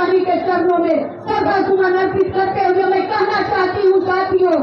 जी के चरणों में श्रद्धा सुमन अर्पित करते हुए मैं कहना चाहती हूँ साथियों,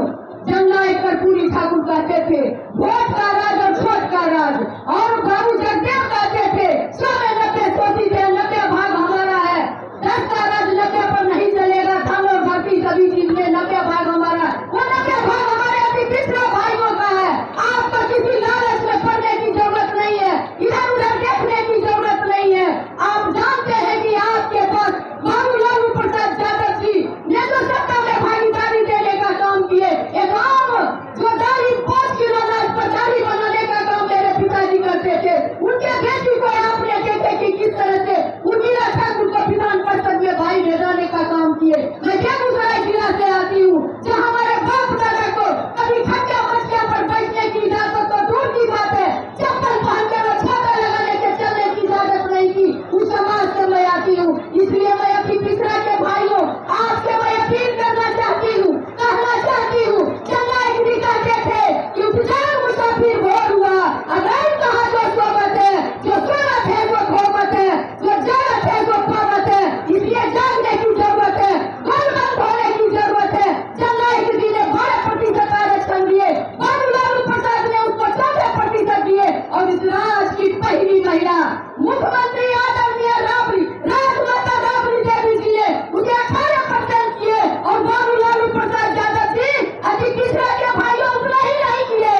जननायक कर्पूरी ठाकुर कहते थे वोट का राज और छोट का राज, और बाबू जगदेव कहते थे 100 में 90 सोची थे 90 भाग हमारा है, 10 का राज 90 पर नहीं चलेगा, धन और धरती सभी चीज में 90 भाग हमारा, वो 90 भाग हमारे अति पिछड़े भाइयों का है। आपको किसी लालच में पड़ने की जरूरत नहीं है, इधर उधर देखने की जरूरत नहीं है। आप जानते हैं कि आपके पास बाबू लालू प्रसाद यादव जी ने तो सत्ता में भागीदारी देने का काम किए, एक आम जो दाढ़ी 5 किलो अनाज पर दाढ़ी बनाने का काम मेरे पिताजी करते थे, उनके बेटी को आपने देखे कि किस तरह से उर्मिला ठाकुर को विधान परिषद में भाई भेजाने का काम किए। मैं बेगूसराय जिला से आती हूँ, जहाँ हमारे बाप दादा को कभी खट्टा मटका पर बैठने की इजाजत तो दूर की बात है, चप्पल पहन के छाता लगाने के चलने की इजाजत नहीं की, उस समाज से मैं आती हूँ। इसलिए मैं अपनी पिछड़ा के भाइयों आपसे मैं अपील करना चाहती हूँ, कहना चाहती हूँ, जननायक जी कहते थे कि इंतजार मुसाफिर भोर हुआ, अगर कहा जो सोबत है, जो सोबत है जो खोबत है, जो जगत है जो पावत है, इसलिए जागने की जरूरत है, गोलबंद होने की जरूरत है। जननायक जी ने 12% आरक्षण दिए, बाबू लालू प्रसाद ने उसको 14% दिए, और इस राज की पहली महिला मुख्यमंत्री आदरणीय राजमाता राबड़ी देवी जी ने उसे 18% किए, और बाबू लालू प्रसाद यादव जी अति पिछड़ा के भाइयों उतना ही नहीं किए,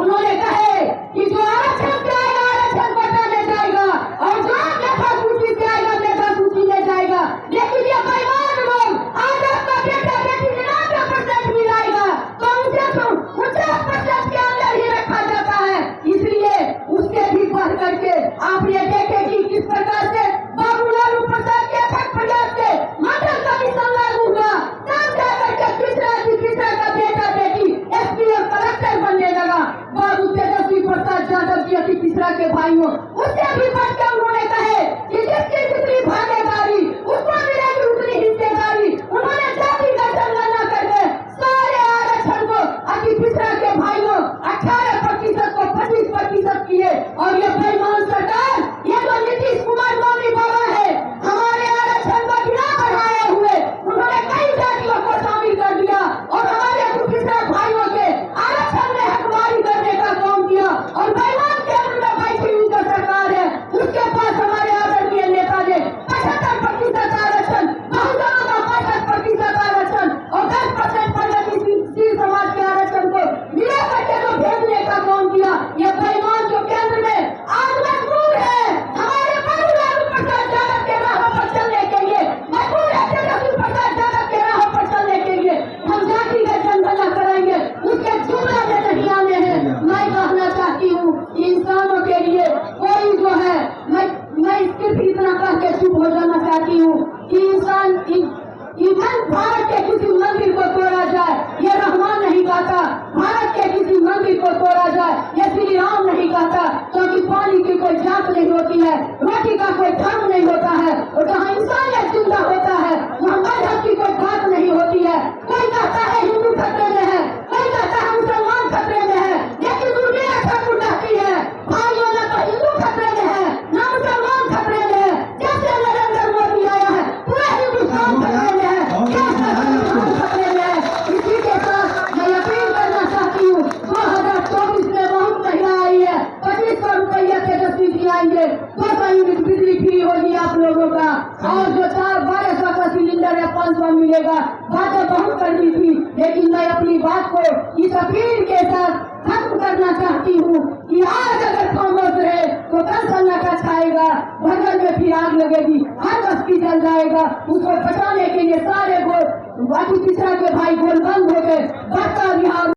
उन्होंने कहे कि जो आरक्षण से आएगा आरक्षण बटाने जाएगा, और जो नेता सूची से आएगा नेता सूची में जाएगा। लेकिन ये बेईमान लोग आज आपका बेटा बेटी 90% मिलाएगा तो उसे 49% के अंदर ही रखा जाता है। इसलिए उससे भी बढ़ करके आपने देखे कि किस प्रकार से बाबू लालू प्रसाद के अथक प्रयास से मॉडल कमीशन लागू हुआ, तब जाकर के पिछड़ा का बेटा बेटी एसपी और कलेक्टर बनने लगा। बाबू तेजस्वी प्रसाद यादव जी अति पिछड़ा के भाइयों उससे भी बढ़कर उन्होंने कहे कि जिसकी जितनी भागीदारी उसको मिलेगी उतनी हिस्सेदारी। उन्होंने जाति का जनगणना करके सारे आरक्षण को अति पिछड़ा के भाइयों 18% को 25% किए, और ये बेईमान सरकार, ये जो नीतीश कुमार मौनी बाबा है, हमारे आरक्षण को बिना बढ़ाए हुए उन्होंने कई जातियों को शामिल कर दिया, और हमारे पिछड़ा भाइयों के आरक्षण में हकदारी करने का काम किया। और बेईमान केंद्र में बैठी हुई जो सरकार है उसके पास हमारे आदरणीय नेता ने 75% आरक्षण, बहुजनों का 65% आरक्षण और 10% प्रगतिशील समाज के आरक्षण को मिला करके जो भेजने का काम किया। ये बेईमान जो केंद्र में आज मजबूर है हमारे बाबू लालू प्रसाद यादव के राह पर चलने के लिए, मजबूर है तेजस्वी प्रसाद यादव के राह पर चलने के लिए। हम जाति का जनगणना कराएंगे, उसके जुमला में नहीं आने हैं। मैं कहना चाहती हूँ इंसानों के लिए कोई जो है, मैं सिर्फ इतना कह के चुप हो जाना चाहती हूँ कि इंसान ईंधन भारत के किसी मंदिर को तोड़ा जाए ये रहमान नहीं कहता, भारत के किसी मंदिर को तोड़ा जाए ये श्री राम नहीं कहता, क्योंकि पानी की कोई जात नहीं होती है, रोटी का कोई धर्म नहीं होता है, और जहाँ इंसानियत जिंदा होता है वहाँ मजहब की कोई बात नहीं होती है। कोई कहता है हिंदू खतरे में है, कोई कहता है मुसलमान खतरे में है, लेकिन उर्मिला ठाकुर कहती है भाइयों न तो हिंदू खतरे में है न मुसलमान खतरे में है, जैसे नरेंद्र मोदी आया है पूरा हिंदुस्तान खतरे में है। इसी के साथ मैं अपील करना चाहती हूँ, 2024 में बहुत महिला आई है, 2500 रुपया तेजस्वी जी आएंगे, 200 यूनिट बिजली फ्री होगी आप लोगों का, और जो 1200 का सिलेंडर है 500 मिलेगा। बातें बहुत करनी थी, लेकिन मैं अपनी बात को इस अपील के साथ खत्म करना चाहती हूँ कि आज अगर खामोश रहे तो कल सन्नाटा छाएगा, भगल में फिर आग लगेगी, हर बस्ती जल जाएगा। उसको बचाने के लिए सारे अति पिछड़ा के भाई गोल बंद हो गए, बढ़ता बिहार